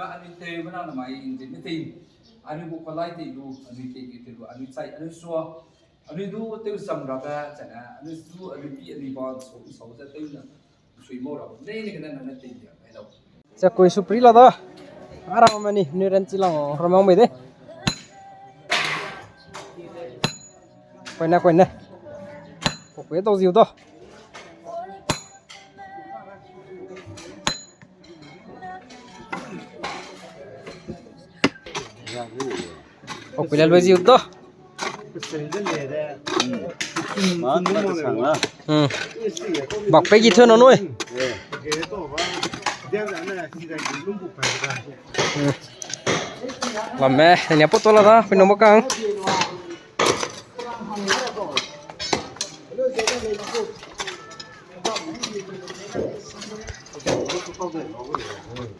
Ani teh mana nama ini meeting, ani bukan lain teh lu, ani teh itu lu, ani saya, ani suah, ani tu teh samraga cina, ani tu ani pi ani bawah so teh na, sui mau lah, ni kena nana teh dia, hello. Saya koi supri lah dah, arang mana ni ranci lang, ramai orang deh. Koi na, koi tau ziu dah. Koi lalu ziu dah. Bak pergi tu nono. Lama, ini apa tu lah dah, pinam bakang.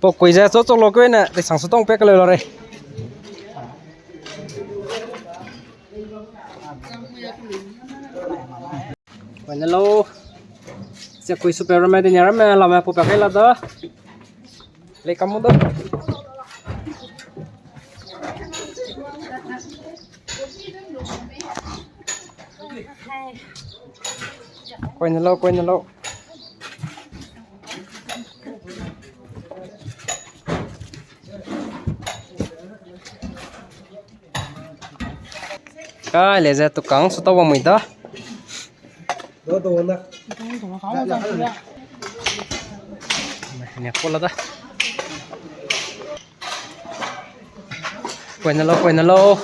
Pokoknya saya cocok logo ini, di sang sutong pek kalau lari. Bueno lo, saya kui super ramai di nyara me lama apa pakai lah dah, le kamu dah. Koi nelo. Cái lẽ ra tụi cắn số tao vào mình đó. Nè cô là đó. Quên nó lô.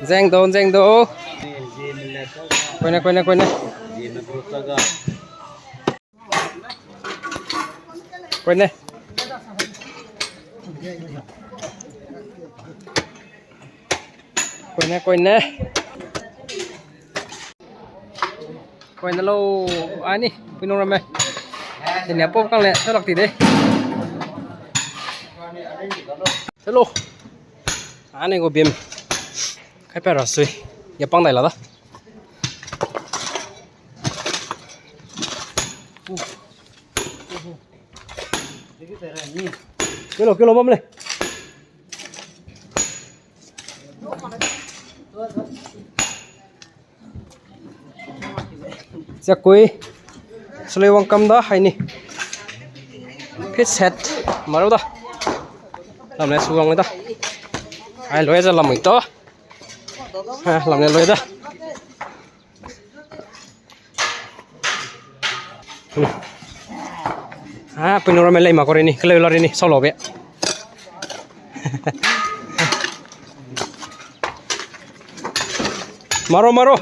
Giang đồ. Quên nè. Quên nè. Quên nó lâu ai nè, pinong ramai. Thì nè pop căng lẹ, sao lọc tí đấy. Hello. Anh có biếm. Cái bè rồi suy. Giờ băng này là đó. Kilo bom này. Sẽ cuối Sule wang kam đó hay nè pitch head mà đâu đó làm này xuống người ta ai lôi ra làm mình to làm này lôi ra penurun melay mà có ini kalau lari ini solo be maro